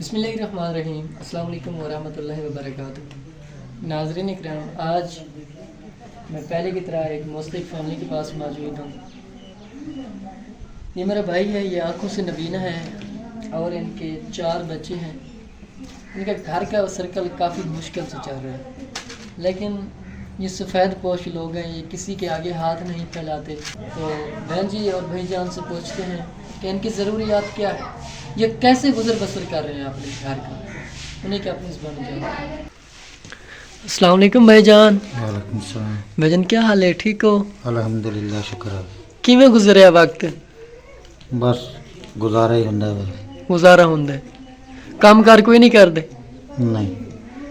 بسم اللہ الرحمن الرحیم۔ السلام علیکم ورحمۃ اللہ وبرکاتہ۔ ناظرین اکرام، آج میں پہلے کی طرح ایک مستحق فیملی کے پاس موجود ہوں۔ یہ میرا بھائی ہے، یہ آنکھوں سے نبینا ہے اور ان کے 4 بچے ہیں۔ ان کا گھر کا سرکل کافی مشکل سے چل رہا ہے، لیکن یہ سفید پوش لوگ ہیں، یہ کسی کے آگے ہاتھ نہیں پھیلاتے۔ تو بہن جی اور بھائی جان سے پوچھتے ہیں کہ ان کی ضروریات کیا ہے، یہ کیسے گزر بسر کر رہے ہیں اپنے گھر کا، انہیں کی اپنی زبان میں جانیں۔ السلام علیکم بھائی جان۔ وعلیکم السلام۔ بھائی جان کیا حال ہے، ٹھیک ہو؟ الحمدللہ، شکر ہے۔ کیویں گزریا وقت؟ بس گزارا ہی ہوندا ہے۔ گزارا ہوندا ہے، کام کار کوئی نہیں کردے؟ نہیں،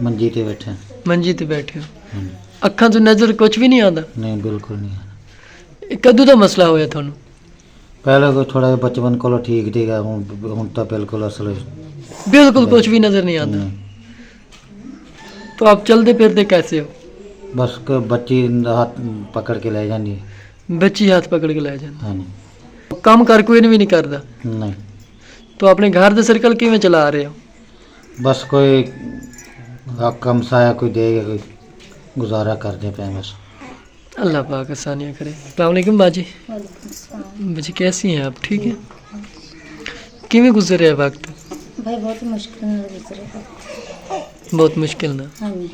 منجی تے بیٹھے۔ منجی تے بیٹھے ہو، اکھاں تو نظر کچھ بھی نہیں آندا؟ نہیں، بالکل نہیں۔ کدوں دا مسئلہ ہویا تھانوں؟ پہلے کو تھوڑا جہا بچپن کو ٹھیک تھی، ہن تو بالکل اصل بالکل کچھ بھی نظر نہیں آتا۔ تو آپ چلتے پھرتے کیسے ہو؟ بس بچی ہاتھ پکڑ کے لے جاندی۔ بچی ہاتھ پکڑ کے لے جاندی؟ ہاں جی۔ کام کار کوئی بھی نہیں کردا؟ نہیں۔ تو اپنے گھر دا سرکل کیویں چلا رہے ہو؟ بس کوئی کم سایہ کوئی دے گا، کوئی گزارا کر دے پہ بس۔ اللہ پاک آسانیاں کرے۔ السلام علیکم باجی۔ وعلیکم السلام۔ باجی کیسی ہیں آپ، ٹھیک ہیں؟ کیویں گزر رہا وقت؟ بھائی بہت مشکل نہ گزرے گا۔ بہت مشکل نہ؟ ہاں جی،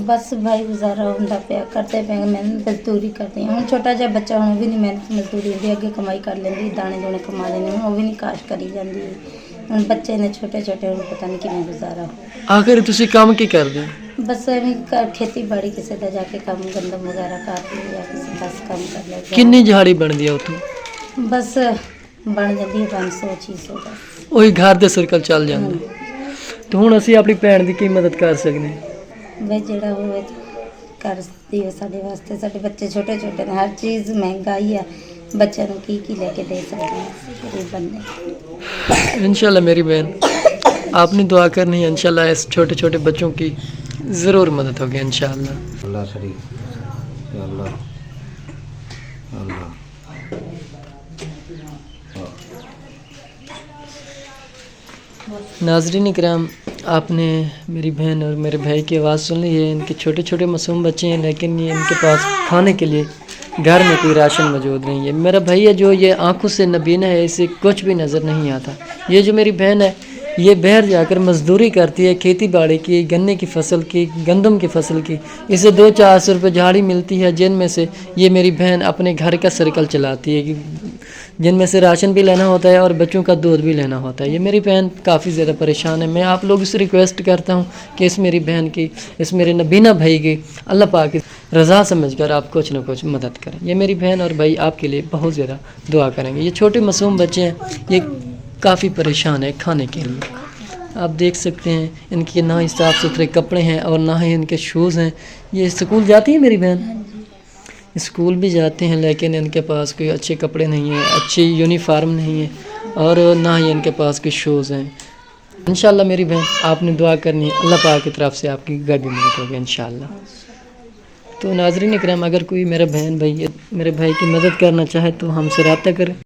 بس بھائی گزارا ہوندا پیا، کرتے پے محنت مزدوری کرتے ہیں۔ ہوں چھوٹا جہا بچہ ہوں بھی نہیں محنت مزدوری ہوندی، اگے کمائی کر لیندی، دانے دونے کما لیندی، وہ بھی نہیں کاش کری جاندی۔ ہوں بچے نے چھوٹے چھوٹے، ہوں پتہ نہیں کیویں گزارا ہو۔ آخر تسی کام کی کردے ہو؟ بس ایویں کھیتی باڑی کسی دا جا کے کام گندم وغیرہ کر لی یا کسی دس کام کر لیا۔ کنی جہاڑی بن دی اتوں؟ بس بن جاندی ہے 500 600 دا۔ وہی گھر دے سرکل چل جاندے۔ تو ہن اسی اپنی بھੈਣ دی کی مدد کر سکنے؟ بھائی جڑا ہوئے کر دیو سارے واسطے، سارے بچے چھوٹے چھوٹے نے، ہر چیز مہنگائی ہے، بچوں کو کی لے کے دے سکتے ہیں غریب بندے۔ انشاءاللہ میری بہن، آپ نے دعا کرنی ہے، انشاءاللہ اس چھوٹے چھوٹے بچوں کی ضرور مدد ہوگی انشاءاللہ۔ اللہ شریف، یا اللہ، اللہ۔ ناظرین اکرام، آپ نے میری بہن اور میرے بھائی کی آواز سن لی ہے۔ ان کے چھوٹے چھوٹے معصوم بچے ہیں، لیکن یہ ان کے پاس کھانے کے لیے گھر میں کوئی راشن موجود نہیں ہے۔ میرا بھائی ہے جو یہ آنکھوں سے نبینا ہے، اسے کچھ بھی نظر نہیں آتا۔ یہ جو میری بہن ہے، یہ باہر جا کر مزدوری کرتی ہے، کھیتی باڑی کی، گنے کی فصل کی، گندم کی فصل کی۔ اسے 200-400 روپے جھاڑی ملتی ہے، جن میں سے یہ میری بہن اپنے گھر کا سرکل چلاتی ہے، جن میں سے راشن بھی لینا ہوتا ہے اور بچوں کا دودھ بھی لینا ہوتا ہے۔ یہ میری بہن کافی زیادہ پریشان ہے۔ میں آپ لوگوں سے ریکویسٹ کرتا ہوں کہ اس میری بہن کی، اس میرے نبینا بھائی کی اللہ پاک کی رضا سمجھ کر آپ کچھ نہ کچھ مدد کریں۔ یہ میری بہن اور بھائی آپ کے لیے بہت زیادہ دعا کریں گے۔ یہ چھوٹے معصوم بچے ہیں، یہ کافی پریشان ہے کھانے کے لیے۔ آپ دیکھ سکتے ہیں ان کے نہ ہی صاف ستھرے کپڑے ہیں اور نہ ہی ان کے شوز ہیں۔ یہ اسکول جاتی ہے میری بہن؟ اسکول بھی جاتے ہیں، لیکن ان کے پاس کوئی اچھے کپڑے نہیں ہیں، اچھی یونیفارم نہیں ہے، اور نہ ہی ان کے پاس کوئی شوز ہیں۔ انشاءاللہ میری بہن، آپ نے دعا کرنی ہے، اللہ پاک کی طرف سے آپ کی گھر بھی مدد ہوگی انشاءاللہ۔ تو ناظرین اکرام، اگر کوئی میرا بہن بھائی میرے بھائی کی مدد کرنا چاہے تو ہم سے رابطہ کریں۔